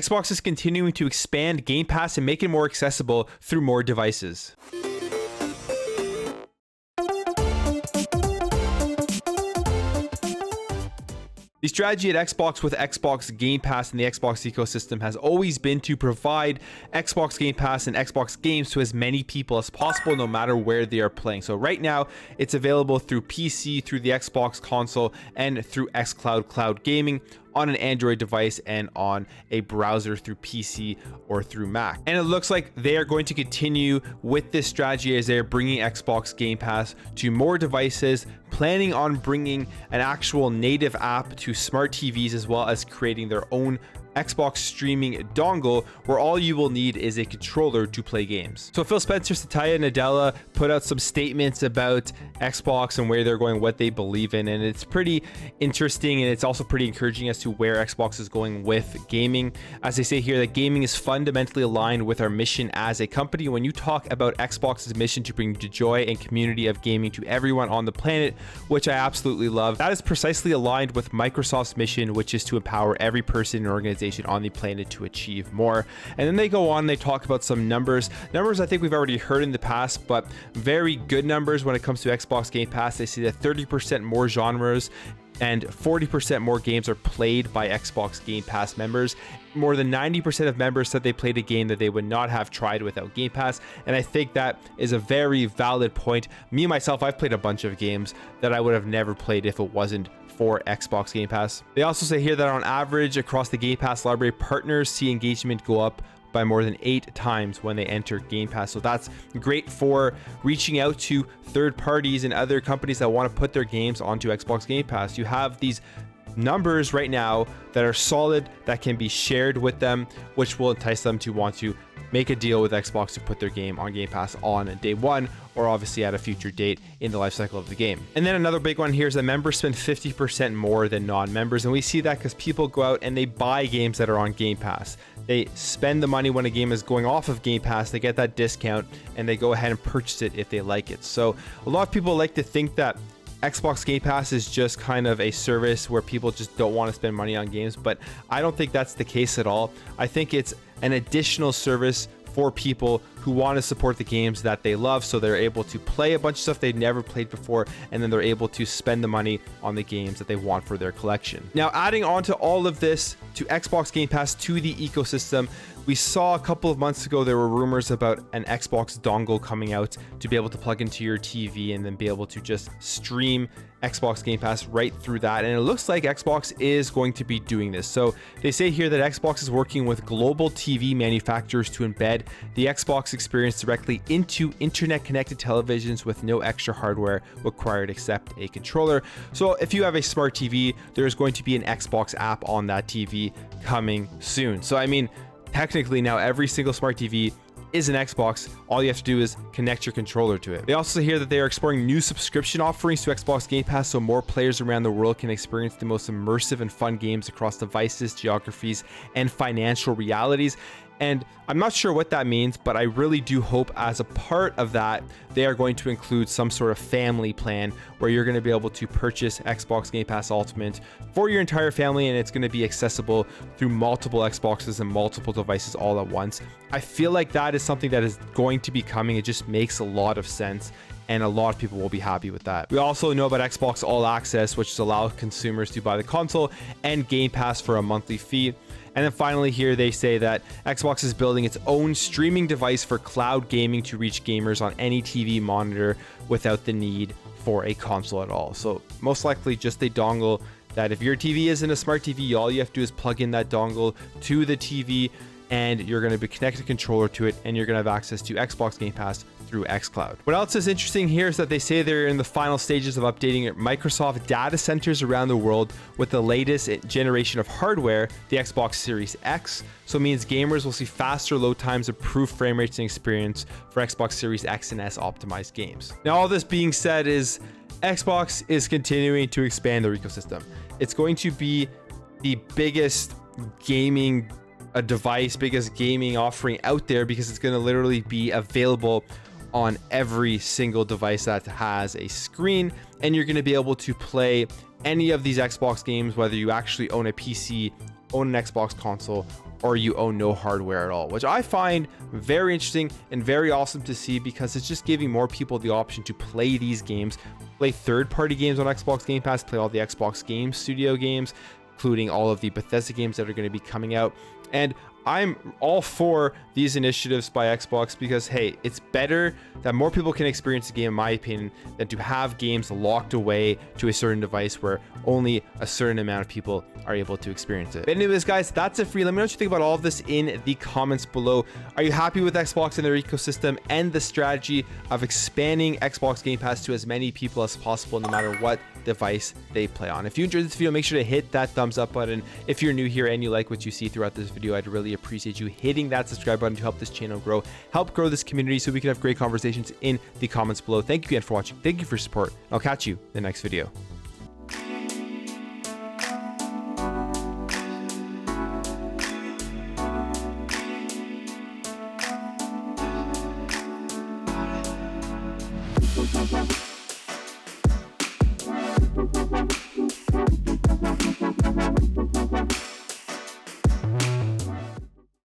Xbox is continuing to expand Game Pass and make it more accessible through more devices. The strategy at Xbox with Xbox Game Pass and the Xbox ecosystem has always been to provide Xbox Game Pass and Xbox games to as many people as possible, no matter where they are playing. So right now, it's available through PC, through the Xbox console, and through xCloud Cloud Gaming on an Android device and on a browser through PC or through Mac. And it looks like they are going to continue with this strategy as they're bringing Xbox Game Pass to more devices, planning on bringing an actual native app to smart TVs, as well as creating their own Xbox streaming dongle where all you will need is a controller to play games. So Phil Spencer, Satya Nadella put out some statements about Xbox and where they're going, what they believe in, and it's pretty interesting, and it's also pretty encouraging as to where Xbox is going with gaming. As they say here, that gaming is fundamentally aligned with our mission as a company. When you talk about Xbox's mission to bring the joy and community of gaming to everyone on the planet, which I absolutely love, that is precisely aligned with Microsoft's mission, which is to empower every person and organization on the planet to achieve more. And then they go on, they talk about some numbers I think we've already heard in the past, but very good numbers when it comes to Xbox Game Pass. They see that 30% more genres and 40% more games are played by Xbox Game Pass members. More than 90% of members said they played a game that they would not have tried without Game Pass, and I think that is a very valid point. Me myself, I've played a bunch of games that I would have never played if it wasn't for Xbox Game Pass. They also say here that on average across the Game Pass library, partners see engagement go up by more than 8 times when they enter Game Pass. So that's great for reaching out to third parties and other companies that want to put their games onto Xbox Game Pass. You have these numbers right now that are solid, that can be shared with them, which will entice them to want to make a deal with Xbox to put their game on Game Pass on day one, or obviously at a future date in the life cycle of the game. And then another big one here is that members spend 50% more than non-members, and we see that because people go out and they buy games that are on Game Pass. They spend the money when a game is going off of Game Pass, they get that discount, and they go ahead and purchase it if they like it. So a lot of people like to think that Xbox Game Pass is just kind of a service where people just don't want to spend money on games, but I don't think that's the case at all. I think it's an additional service for people who want to support the games that they love, so they're able to play a bunch of stuff they've never played before, and then they're able to spend the money on the games that they want for their collection. Now, adding on to all of this, to Xbox Game Pass, to the ecosystem, we saw a couple of months ago there were rumors about an Xbox dongle coming out to be able to plug into your TV and then be able to just stream Xbox Game Pass right through that. And it looks like Xbox is going to be doing this. So they say here that Xbox is working with global TV manufacturers to embed the Xbox experience directly into internet connected televisions with no extra hardware required except a controller. So if you have a smart TV, there's going to be an Xbox app on that TV coming soon. So I mean, technically now every single smart TV is an Xbox. All you have to do is connect your controller to it. They also hear that they are exploring new subscription offerings to Xbox Game Pass so more players around the world can experience the most immersive and fun games across devices, geographies, and financial realities. And I'm not sure what that means, but I really do hope as a part of that, they are going to include some sort of family plan where you're going to be able to purchase Xbox Game Pass Ultimate for your entire family, and it's going to be accessible through multiple Xboxes and multiple devices all at once. I feel like that is something that is going to be coming. It just makes a lot of sense, and a lot of people will be happy with that. We also know about Xbox All Access, which allows consumers to buy the console and Game Pass for a monthly fee. And then finally here they say that Xbox is building its own streaming device for cloud gaming to reach gamers on any TV monitor without the need for a console at all. So most likely just a dongle that if your TV isn't a smart TV, all you have to do is plug in that dongle to the TV and you're going to be connected a controller to it, and you're going to have access to Xbox Game Pass through xCloud. What else is interesting here is that they say they're in the final stages of updating Microsoft data centers around the world with the latest generation of hardware, the Xbox Series X. So it means gamers will see faster load times, improved frame rates, and experience for Xbox Series X and S optimized games. Now, all this being said is Xbox is continuing to expand their ecosystem. It's going to be the biggest gaming biggest gaming offering out there, because it's going to literally be available on every single device that has a screen, and you're going to be able to play any of these Xbox games, whether you actually own a PC, own an Xbox console, or you own no hardware at all, which I find very interesting and very awesome to see, because it's just giving more people the option to play these games, play third-party games on Xbox Game Pass, play all the Xbox Game Studio games, including all of the Bethesda games that are going to be coming out. And I'm all for these initiatives by Xbox, because hey, it's better that more people can experience the game, in my opinion, than to have games locked away to a certain device where only a certain amount of people are able to experience it. But anyways, guys, that's it for you. Let me know what you think about all of this in the comments below. Are you happy with Xbox and their ecosystem and the strategy of expanding Xbox Game Pass to as many people as possible, no matter what device they play on? If you enjoyed this video, make sure to hit that thumbs up button. If you're new here and you like what you see throughout this video, I'd really appreciate you hitting that subscribe button to help this channel grow, help grow this community, so we can have great conversations in the comments below. Thank you again for watching. Thank you for your support. I'll catch you in the next video. Bye.